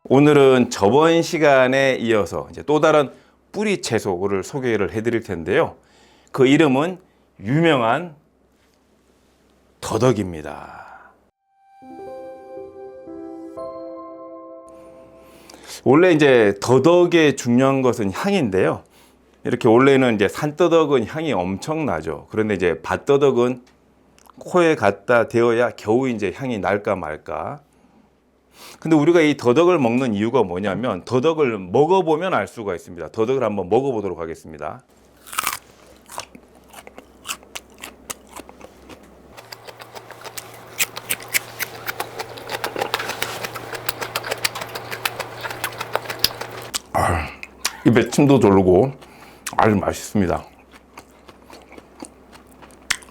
오늘은 저번 시간에 이어서 이제 또 다른 뿌리 채소를 소개를 해드릴 텐데요. 그 이름은 유명한 더덕입니다. 원래 이제 더덕의 중요한 것은 향인데요. 이렇게 원래는 이제 산더덕은 향이 엄청나죠. 그런데 이제 밭더덕은 코에 갖다 대어야 겨우 이제 향이 날까 말까. 근데 우리가 이 더덕을 먹는 이유가 뭐냐면 더덕을 먹어보면 알 수가 있습니다. 더덕을 한번 먹어보도록 하겠습니다. 입에 침도 돌고 아주 맛있습니다.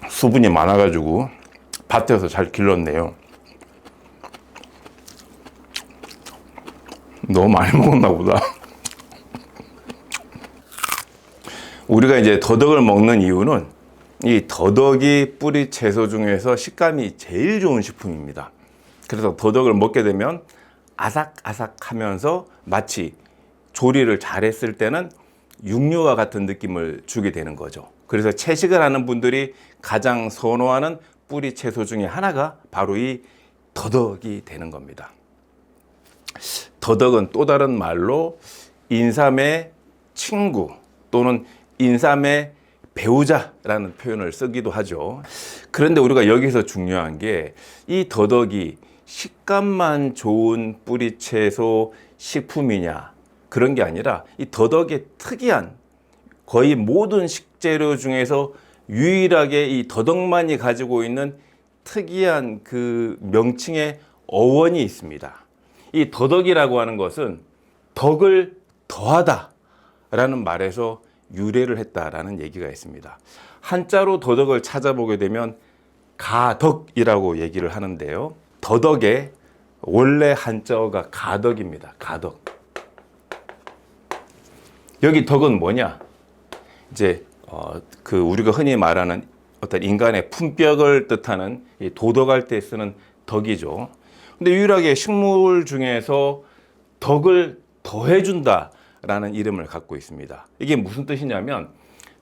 수분이 많아가지고 밭에서 잘 길렀네요. 너무 많이 먹었나 보다. 우리가 이제 더덕을 먹는 이유는 이 더덕이 뿌리 채소 중에서 식감이 제일 좋은 식품입니다. 그래서 더덕을 먹게 되면 아삭아삭하면서 마치 조리를 잘했을 때는 육류와 같은 느낌을 주게 되는 거죠. 그래서 채식을 하는 분들이 가장 선호하는 뿌리 채소 중에 하나가 바로 이 더덕이 되는 겁니다. 더덕은 또 다른 말로 인삼의 친구 또는 인삼의 배우자라는 표현을 쓰기도 하죠. 그런데 우리가 여기서 중요한 게 이 더덕이 식감만 좋은 뿌리 채소 식품이냐 그런 게 아니라 이 더덕의 특이한 거의 모든 식재료 중에서 유일하게 이 더덕만이 가지고 있는 특이한 그 명칭의 어원이 있습니다. 이 더덕이라고 하는 것은 덕을 더하다 라는 말에서 유래를 했다라는 얘기가 있습니다. 한자로 더덕을 찾아보게 되면 가덕이라고 얘기를 하는데요. 더덕의 원래 한자어가 가덕입니다. 가덕. 여기 덕은 뭐냐? 이제 우리가 흔히 말하는 어떤 인간의 품격을 뜻하는 이 도덕할 때 쓰는 덕이죠. 근데 유일하게 식물 중에서 덕을 더해준다라는 이름을 갖고 있습니다. 이게 무슨 뜻이냐면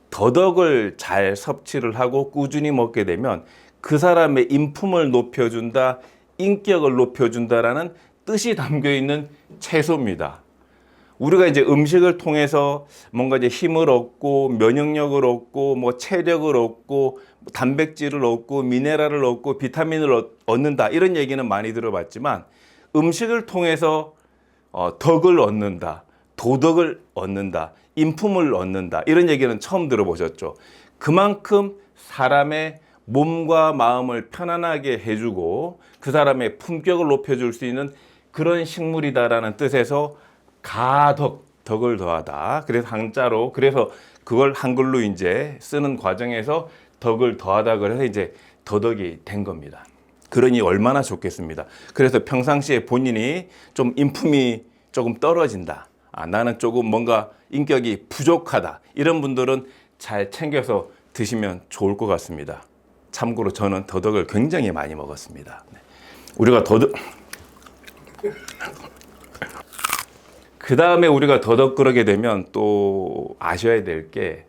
더덕을 잘 섭취를 하고 꾸준히 먹게 되면 그 사람의 인품을 높여준다, 인격을 높여준다라는 뜻이 담겨 있는 채소입니다. 우리가 이제 음식을 통해서 뭔가 이제 힘을 얻고 면역력을 얻고 뭐 체력을 얻고 단백질을 얻고 미네랄을 얻고 비타민을 얻는다 이런 얘기는 많이 들어봤지만 음식을 통해서 덕을 얻는다, 도덕을 얻는다, 인품을 얻는다 이런 얘기는 처음 들어보셨죠. 그만큼 사람의 몸과 마음을 편안하게 해주고 그 사람의 품격을 높여줄 수 있는 그런 식물이다라는 뜻에서 가덕, 덕을 더하다. 그래서 한자로, 그래서 그걸 한글로 이제 쓰는 과정에서 덕을 더하다 그래서 이제 더덕이 된 겁니다. 그러니 얼마나 좋겠습니다. 그래서 평상시에 본인이 좀 인품이 조금 떨어진다. 나는 조금 뭔가 인격이 부족하다. 이런 분들은 잘 챙겨서 드시면 좋을 것 같습니다. 참고로 저는 더덕을 굉장히 많이 먹었습니다. 우리가 그 다음에 우리가 더덕 그러게 되면 또 아셔야 될 게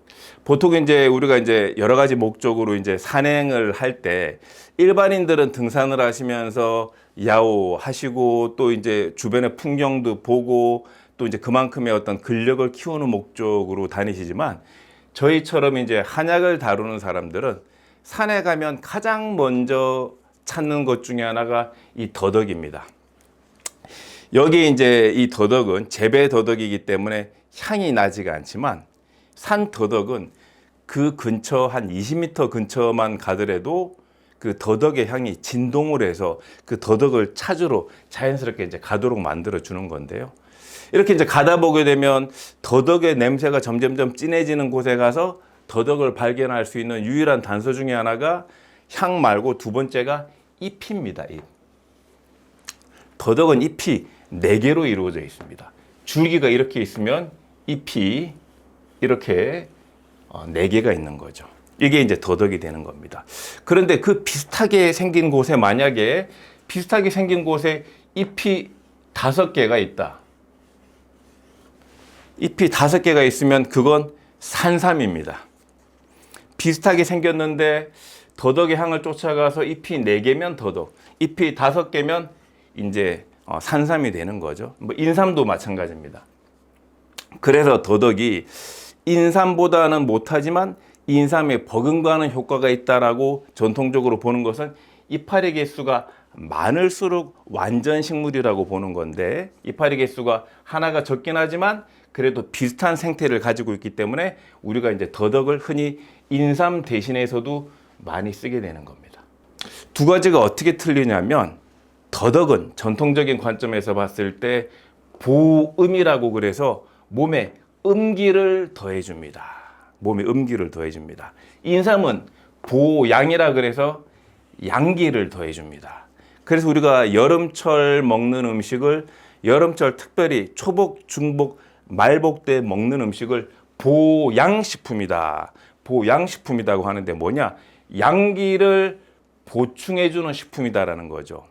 보통 이제 우리가 이제 여러 가지 목적으로 이제 산행을 할 때 일반인들은 등산을 하시면서 야호하시고 또 이제 주변의 풍경도 보고 또 이제 그만큼의 어떤 근력을 키우는 목적으로 다니시지만 저희처럼 이제 한약을 다루는 사람들은 산에 가면 가장 먼저 찾는 것 중에 하나가 이 더덕입니다. 여기 이제 이 더덕은 재배 더덕이기 때문에 향이 나지가 않지만 산 더덕은 그 근처 한 20m 근처만 가더라도 그 더덕의 향이 진동을 해서 그 더덕을 찾으러 자연스럽게 이제 가도록 만들어 주는 건데요. 이렇게 이제 가다 보게 되면 더덕의 냄새가 점점점 진해지는 곳에 가서 더덕을 발견할 수 있는 유일한 단서 중에 하나가 향 말고 두 번째가 잎입니다. 잎. 더덕은 잎이 4개로 이루어져 있습니다. 줄기가 이렇게 있으면 잎이 이렇게 4개가 있는 거죠. 이게 이제 더덕이 되는 겁니다. 그런데 그 비슷하게 생긴 곳에 만약에 비슷하게 생긴 곳에 잎이 5개가 있다. 잎이 5개가 있으면 그건 산삼입니다. 비슷하게 생겼는데 더덕의 향을 쫓아가서 잎이 4개면 더덕, 잎이 5개면 이제 산삼이 되는 거죠. 뭐 인삼도 마찬가지입니다. 그래서 더덕이 인삼보다는 못하지만 인삼에 버금가는 효과가 있다라고 전통적으로 보는 것은 이파리 개수가 많을수록 완전 식물이라고 보는 건데, 이파리 개수가 하나가 적긴 하지만 그래도 비슷한 생태를 가지고 있기 때문에 우리가 이제 더덕을 흔히 인삼 대신해서도 많이 쓰게 되는 겁니다. 두 가지가 어떻게 틀리냐면, 더덕은 전통적인 관점에서 봤을 때 보음이라고 그래서 몸에 음기를 더해줍니다. 몸에 음기를 더해줍니다. 인삼은 보양이라 그래서 양기를 더해줍니다. 그래서 우리가 여름철 먹는 음식을, 여름철 특별히 초복, 중복, 말복 때 먹는 음식을 보양식품이다. 보양식품이라고 하는데 뭐냐? 양기를 보충해주는 식품이다라는 거죠.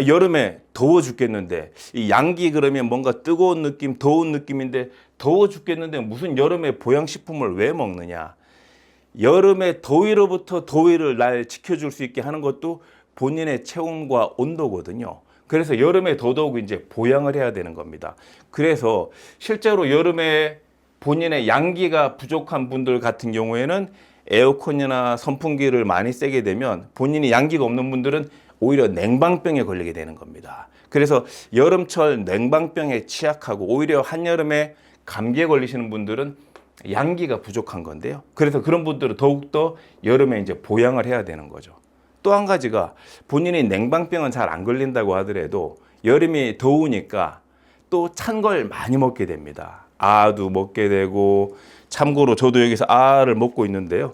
여름에 더워 죽겠는데 이 양기 그러면 뭔가 뜨거운 느낌, 더운 느낌인데 더워 죽겠는데 무슨 여름에 보양식품을 왜 먹느냐? 여름의 더위로부터 더위를 날 지켜줄 수 있게 하는 것도 본인의 체온과 온도거든요. 그래서 여름에 더더욱 이제 보양을 해야 되는 겁니다. 그래서 실제로 여름에 본인의 양기가 부족한 분들 같은 경우에는 에어컨이나 선풍기를 많이 쐬게 되면 본인이 양기가 없는 분들은 오히려 냉방병에 걸리게 되는 겁니다. 그래서 여름철 냉방병에 취약하고 오히려 한여름에 감기에 걸리시는 분들은 양기가 부족한 건데요. 그래서 그런 분들은 더욱더 여름에 이제 보양을 해야 되는 거죠. 또 한 가지가 본인이 냉방병은 잘 안 걸린다고 하더라도 여름이 더우니까 또 찬 걸 많이 먹게 됩니다. 아도 먹게 되고, 참고로 저도 여기서 아를 먹고 있는데요.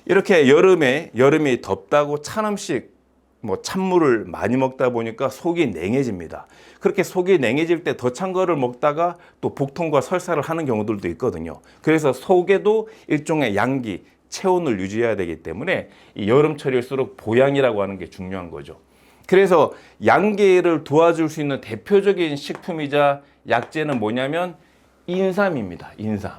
이렇게 여름이 덥다고 찬 음식, 뭐 찬물을 많이 먹다 보니까 속이 냉해집니다. 그렇게 속이 냉해질 때 더 찬 거를 먹다가 또 복통과 설사를 하는 경우들도 있거든요. 그래서 속에도 일종의 양기, 체온을 유지해야 되기 때문에 이 여름철일수록 보양이라고 하는 게 중요한 거죠. 그래서 양기를 도와줄 수 있는 대표적인 식품이자 약재는 뭐냐면 인삼입니다. 인삼.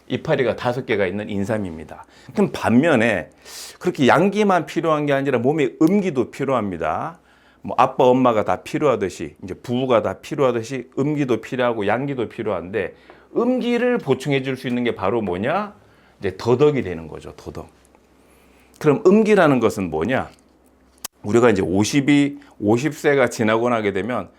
이파리가 5개가 있는 인삼입니다. 그럼 반면에 그렇게 양기만 필요한 게 아니라 몸에 음기도 필요합니다. 뭐 아빠, 엄마가 다 필요하듯이, 이제 부부가 다 필요하듯이 음기도 필요하고 양기도 필요한데, 음기를 보충해 줄 수 있는 게 바로 뭐냐? 이제 더덕이 되는 거죠. 더덕. 그럼 음기라는 것은 뭐냐? 우리가 이제 50세가 지나고 나게 되면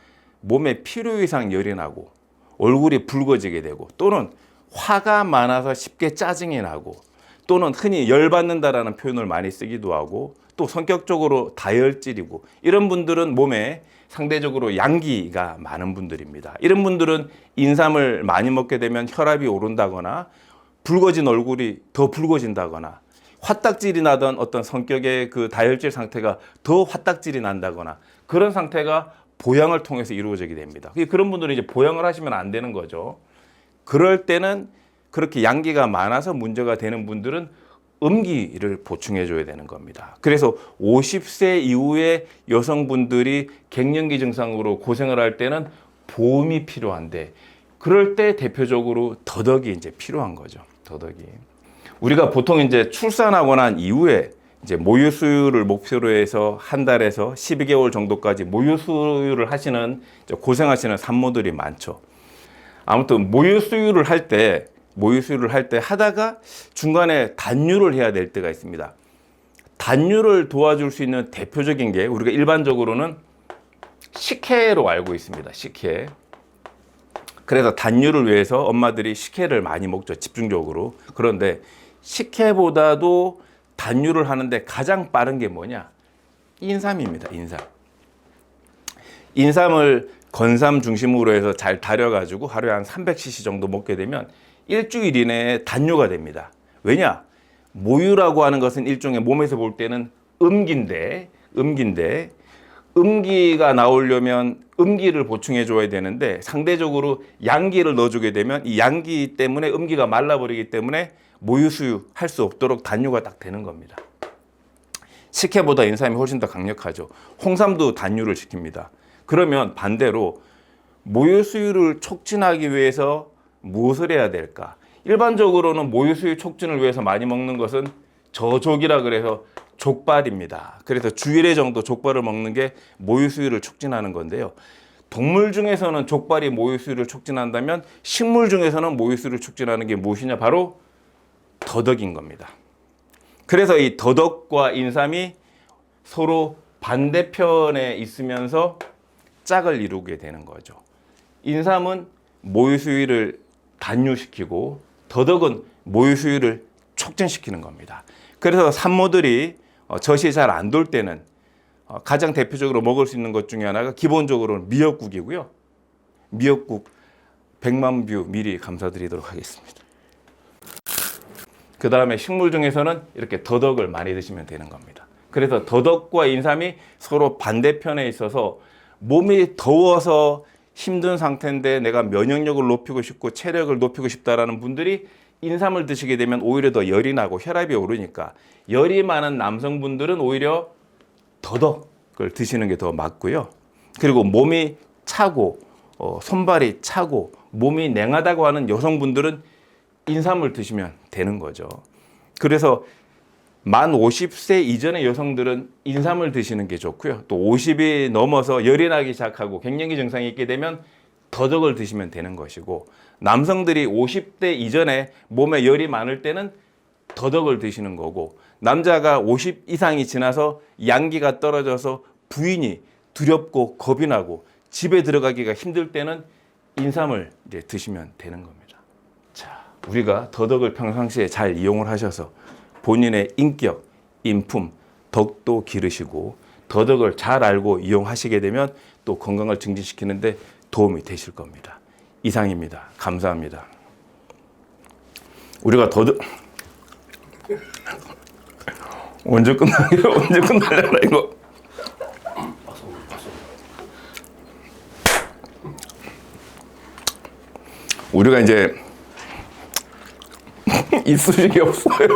몸에 필요 이상 열이 나고 얼굴이 붉어지게 되고, 또는 화가 많아서 쉽게 짜증이 나고, 또는 흔히 열받는다라는 표현을 많이 쓰기도 하고, 또 성격적으로 다혈질이고, 이런 분들은 몸에 상대적으로 양기가 많은 분들입니다. 이런 분들은 인삼을 많이 먹게 되면 혈압이 오른다거나 붉어진 얼굴이 더 붉어진다거나, 화딱질이 나던 어떤 성격의 그 다혈질 상태가 더 화딱질이 난다거나, 그런 상태가 보양을 통해서 이루어지게 됩니다. 그런 분들은 이제 보양을 하시면 안 되는 거죠. 그럴 때는 그렇게 양기가 많아서 문제가 되는 분들은 음기를 보충해 줘야 되는 겁니다. 그래서 50세 이후에 여성분들이 갱년기 증상으로 고생을 할 때는 보험이 필요한데, 그럴 때 대표적으로 더덕이 이제 필요한 거죠. 더덕이. 우리가 보통 이제 출산하고 난 이후에 이제 모유 수유를 목표로 해서 한 달에서 12개월 정도까지 모유 수유를 하시는, 고생하시는 산모들이 많죠. 아무튼 모유 수유를 할 때 하다가 중간에 단유를 해야 될 때가 있습니다. 단유를 도와줄 수 있는 대표적인 게 우리가 일반적으로는 식혜로 알고 있습니다. 식혜. 그래서 단유를 위해서 엄마들이 식혜를 많이 먹죠. 집중적으로. 그런데 식혜보다도 단유를 하는데 가장 빠른 게 뭐냐? 인삼입니다. 인삼. 인삼을 건삼 중심으로 해서 잘 달여가지고 하루에 한 300cc 정도 먹게 되면 일주일 이내에 단유가 됩니다. 왜냐? 모유라고 하는 것은 일종의 몸에서 볼 때는 음기인데 음기가 나오려면 음기를 보충해 줘야 되는데, 상대적으로 양기를 넣어주게 되면 이 양기 때문에 음기가 말라버리기 때문에 모유 수유할 수 없도록 단유가 딱 되는 겁니다. 식혜보다 인삼이 훨씬 더 강력하죠. 홍삼도 단유를 시킵니다. 그러면 반대로 모유 수유를 촉진하기 위해서 무엇을 해야 될까? 일반적으로는 모유 수유 촉진을 위해서 많이 먹는 것은 저족이라 그래서 족발입니다. 그래서 주일에 정도 족발을 먹는 게 모유 수유를 촉진하는 건데요. 동물 중에서는 족발이 모유 수유를 촉진한다면 식물 중에서는 모유 수유를 촉진하는 게 무엇이냐? 바로 더덕인 겁니다. 그래서 이 더덕과 인삼이 서로 반대편에 있으면서 짝을 이루게 되는 거죠. 인삼은 모유 수유를 단유시키고 더덕은 모유 수유를 촉진시키는 겁니다. 그래서 산모들이 젖이 잘 안 돌 때는 가장 대표적으로 먹을 수 있는 것 중에 하나가 기본적으로는 미역국이고요. 미역국 100만 뷰 미리 감사드리도록 하겠습니다. 그 다음에 식물 중에서는 이렇게 더덕을 많이 드시면 되는 겁니다. 그래서 더덕과 인삼이 서로 반대편에 있어서 몸이 더워서 힘든 상태인데 내가 면역력을 높이고 싶고 체력을 높이고 싶다라는 분들이 인삼을 드시게 되면 오히려 더 열이 나고 혈압이 오르니까 열이 많은 남성분들은 오히려 더덕을 드시는 게 더 맞고요. 그리고 몸이 차고 손발이 차고 몸이 냉하다고 하는 여성분들은 인삼을 드시면 되는 거죠. 그래서 만 50세 이전의 여성들은 인삼을 드시는 게 좋고요. 또 50이 넘어서 열이 나기 시작하고 갱년기 증상이 있게 되면 더덕을 드시면 되는 것이고, 남성들이 50대 이전에 몸에 열이 많을 때는 더덕을 드시는 거고, 남자가 50 이상이 지나서 양기가 떨어져서 부인이 두렵고 겁이 나고 집에 들어가기가 힘들 때는 인삼을 이제 드시면 되는 겁니다. 자, 우리가 더덕을 평상시에 잘 이용을 하셔서 본인의 인격, 인품, 덕도 기르시고 더덕을 잘 알고 이용하시게 되면 또 건강을 증진시키는데 도움이 되실 겁니다. 이상입니다. 감사합니다. 우리가 더덕 언제 끝나려나 이거. 우리가 이제 이쑤시개 없어요.